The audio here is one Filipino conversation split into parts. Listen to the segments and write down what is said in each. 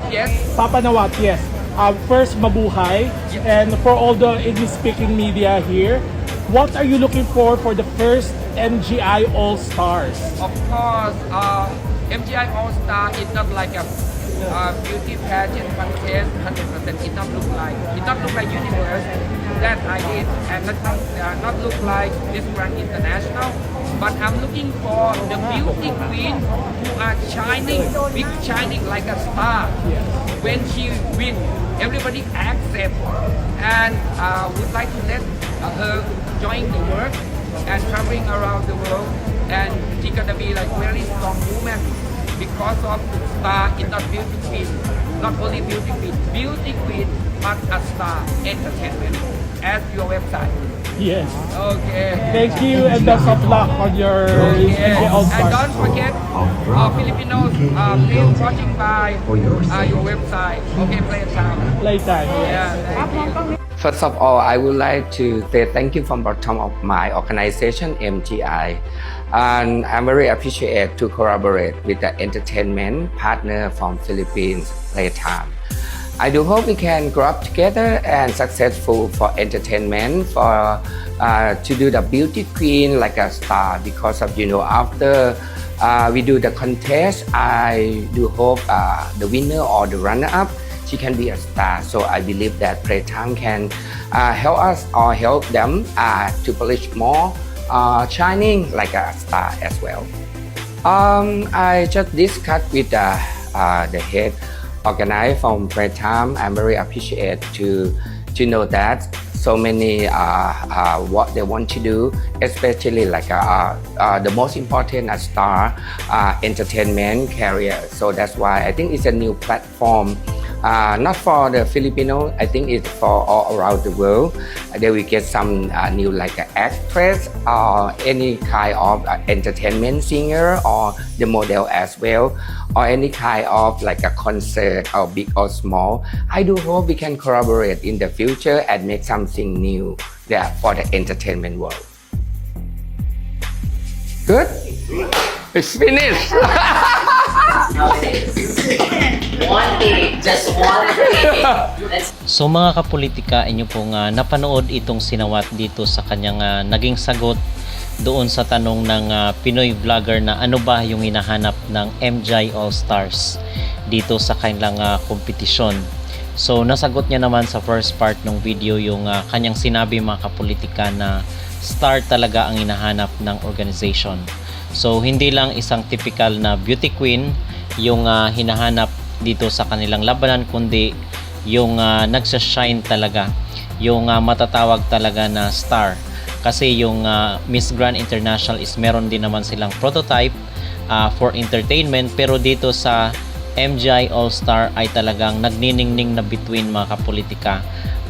Yes. Papa Nawat, yes. First, mabuhay. And for all the English-speaking media here, what are you looking for the first MGI All-Stars? Of course, MGI All Star is not like a beauty pageant contest. 100%. It not look like universe that I did, and not look like this Grand International. But I'm looking for the beauty queen who are shining, big shining like a star. When she win, everybody accept, and would like to let her join the work and traveling around the world. And she gonna be like very strong woman because of star is not beauty queen, not only beauty queen, but a star entertainment as your website. Yes. Okay. Thank you and best of luck on your Yes. MGI And All-Stars. don't forget, Filipinos, please watching by your website. Okay, Playtime. Playtime. Yeah, thank you. First of all, I would like to say thank you from the bottom of my organization, MGI. And I'm very appreciated to collaborate with the entertainment partner from Philippines, Playtime. I do hope we can grow up together and successful for entertainment, for to do the beauty queen like a star, because of, after we do the contest, I do hope the winner or the runner-up, she can be a star. So I believe that Playtime can help us or help them to polish more, shining like a star as well. I just discussed with the head organizer from Playtime. I'm very appreciated to know that so many what they want to do, especially like the most important star entertainment career. So that's why I think it's a new platform. Not for the Filipino, I think it's for all around the world. They will get some new like actress or any kind of entertainment singer or the model as well, or any kind of like a concert or big or small. I do hope we can collaborate in the future and make something new there for the entertainment world. Good? It's finished. One take, just one take. So mga kapolitika, inyo pong napanood itong sinawat dito sa kanyang naging sagot doon sa tanong ng Pinoy vlogger na ano ba yung hinahanap ng MGI All-Stars dito sa kanilang kompetisyon. So nasagot niya naman sa first part ng video yung kanyang sinabi mga kapolitika na star talaga ang hinahanap ng organization. So hindi lang isang typical na beauty queen yung hinahanap dito sa kanilang labanan, kundi yung nagsashine talaga, yung matatawag talaga na star. Kasi yung Miss Grand International is meron din naman silang prototype for entertainment, pero dito sa MGI All-Star ay talagang nagniningning na between mga kapolitika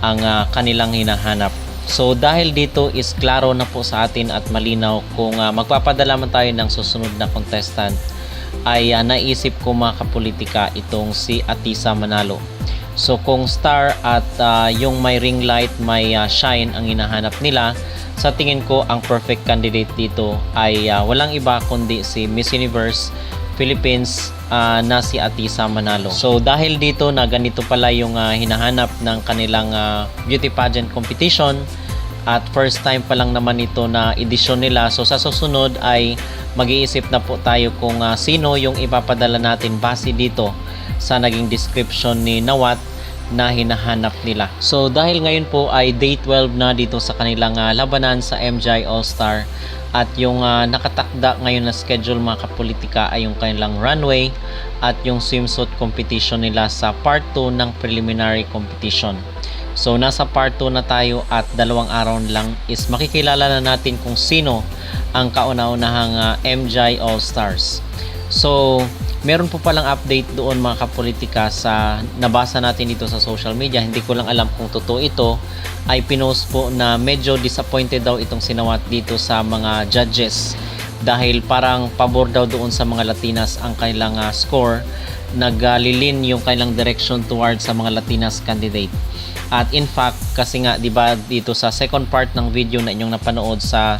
ang kanilang hinahanap. So dahil dito is klaro na po sa atin at malinaw kung magpapadala man tayo ng susunod na contestant, ay naisip ko mga kapolitika itong si Atisa Manalo. So kung star at yung may ring light, may shine ang hinahanap nila, sa tingin ko ang perfect candidate dito ay walang iba kundi si Miss Universe Philippines na si Atisa Manalo. So dahil dito na ganito pala yung hinahanap ng kanilang beauty pageant competition, at first time pa lang naman ito na edisyon nila. So sa susunod ay mag-iisip na po tayo kung sino yung ipapadala natin base dito sa naging description ni Nawat na hinahanap nila. So dahil ngayon po ay day 12 na dito sa kanilang labanan sa MGI All-Star, at yung nakatakda ngayon na schedule mga kapolitika ay yung kanilang runway at yung swimsuit competition nila sa part 2 ng preliminary competition. So nasa part 2 na tayo at 2 araw lang is makikilala na natin kung sino ang kauna-unahang MGI All-Stars. So meron po palang update doon mga kapolitika sa nabasa natin dito sa social media. Hindi ko lang alam kung totoo ito. Ay pinost po na medyo disappointed daw itong sinawat dito sa mga judges dahil parang pabor daw doon sa mga Latinas ang kanilang score. Naglilin yung kanilang direction towards sa mga Latinas candidate. At in fact, kasi nga 'di ba dito sa second part ng video na inyong napanood sa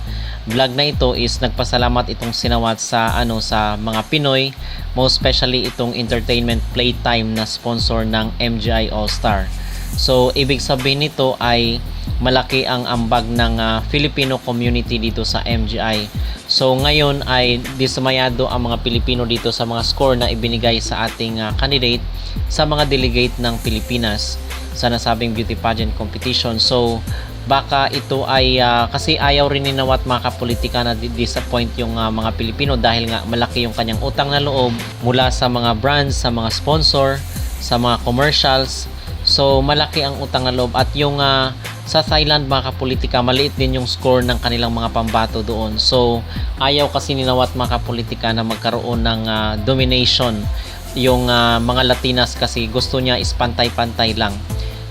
vlog na ito is nagpasalamat itong Sinawat sa sa mga Pinoy, most especially itong Entertainment Playtime na sponsor ng MGI All-Star. So ibig sabihin nito ay malaki ang ambag ng Filipino community dito sa MGI. So ngayon ay dismayado ang mga Pilipino dito sa mga score na ibinigay sa ating candidate sa mga delegate ng Pilipinas sa nasabing beauty pageant competition. So baka ito ay kasi ayaw rin ni Nawat mga kapolitika na disappoint yung mga Pilipino dahil nga malaki yung kanyang utang na loob mula sa mga brands, sa mga sponsor, sa mga commercials. So malaki ang utang na loob at yung sa Thailand mga kapolitika maliit din yung score ng kanilang mga pambato doon. So ayaw kasi ni Nawat mga kapolitika na magkaroon ng domination yung mga Latinas kasi gusto niya is pantay-pantay lang.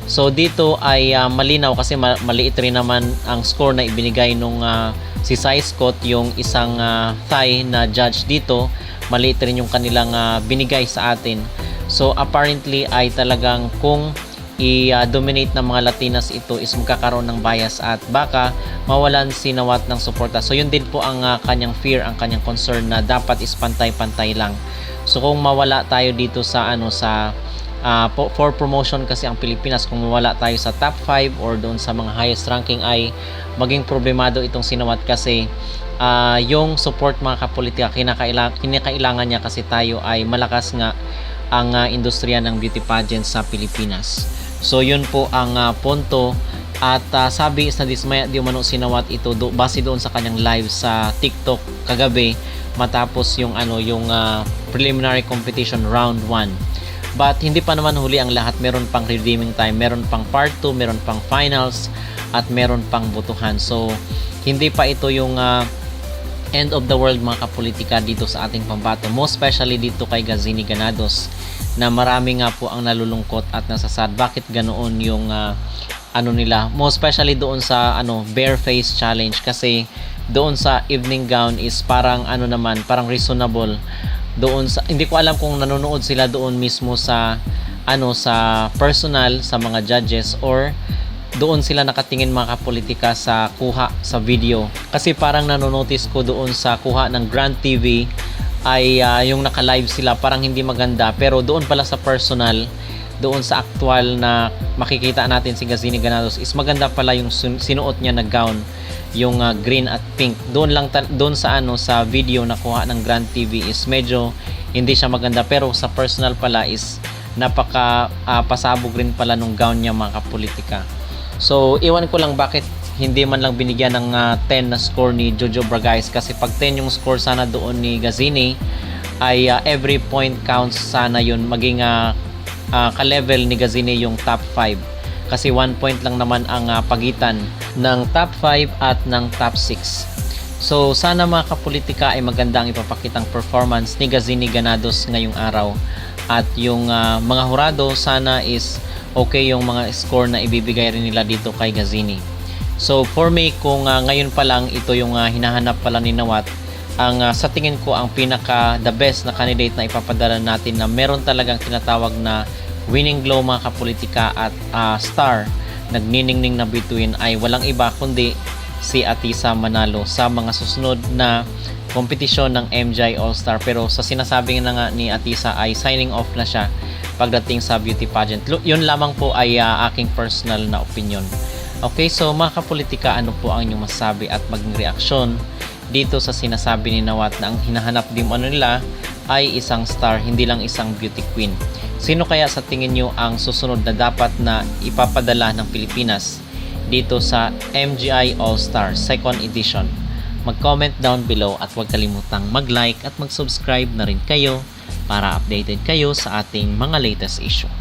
So dito ay malinaw kasi maliit rin naman ang score na ibinigay nung si Sai Scott, yung isang Thai na judge dito. Maliit rin yung kanilang binigay sa atin. So apparently ay talagang kung i-dominate ng mga Latinas ito is magkakaroon ng bias at baka mawalan si Nawat ng suporta. So yun din po ang kanyang fear, ang kanyang concern na dapat is pantay-pantay lang. So kung mawala tayo dito sa for promotion kasi ang Pilipinas, kung mawala tayo sa top 5 or doon sa mga highest ranking ay maging problemado itong Sinawat kasi yung support mga kapolitika kinakailangan niya kasi tayo ay malakas nga ang industriya ng beauty pageant sa Pilipinas. So yun po ang punto at sabi is na dismaya di umano Sinawat ito base doon sa kanyang live sa TikTok kagabi matapos yung preliminary competition round 1. But hindi pa naman huli ang lahat, meron pang redeeming time, meron pang part 2, meron pang finals at meron pang botohan. So hindi pa ito yung end of the world mga kapolitika dito sa ating pambato, most especially dito kay Gazini Ganados na marami nga po ang nalulungkot at nasasad bakit ganoon yung nila, most especially doon sa bare face challenge kasi doon sa evening gown is parang parang reasonable doon sa, hindi ko alam kung nanonood sila doon mismo sa sa personal sa mga judges or doon sila nakatingin mga kapolitika sa kuha sa video kasi parang nanonotice ko doon sa kuha ng Grand TV ay yung naka-live sila parang hindi maganda pero doon pala sa personal doon sa actual na makikita natin si Gazini Ganados is maganda pala yung sinuot niya na gown, yung green at pink. Doon sa sa video na kuha ng Grand TV is medyo hindi siya maganda pero sa personal pala is napaka pasabog rin pala nung gown niya mga kapolitika. So iwan ko lang bakit hindi man lang binigyan ng 10 na score ni Jojo Bragais kasi pag 10 yung score sana doon ni Gazini ay every point counts sana yun maging ka-level ni Gazini yung top 5 kasi 1 point lang naman ang pagitan ng top 5 at ng top 6. So sana mga kapolitika ay maganda ang ipapakitang performance ni Gazini Ganados ngayong araw at yung mga hurado sana is okay yung mga score na ibibigay rin nila dito kay Gazini. So for me kung ngayon pa lang ito yung hinahanap pala ni Nawat, ang sa tingin ko ang pinaka the best na candidate na ipapadala natin na meron talagang tinatawag na winning glow mga kapolitika at star nagniningning na bituin ay walang iba kundi si Atisa Manalo sa mga susunod na kompetisyon ng MGI All-Star. Pero sa sinasabi na nga ni Atisa ay signing off na siya pagdating sa beauty pageant. Yun lamang po ay aking personal na opinion. Okay, so mga kapolitika, ano po ang inyong masasabi at maging reaksyon dito sa sinasabi ni Nawat na ang hinahanap din nila ay isang star, hindi lang isang beauty queen. Sino kaya sa tingin nyo ang susunod na dapat na ipapadala ng Pilipinas dito sa MGI All-Star 2nd edition? Mag-comment down below at huwag kalimutang mag-like at mag-subscribe na rin kayo para updated kayo sa ating mga latest issue.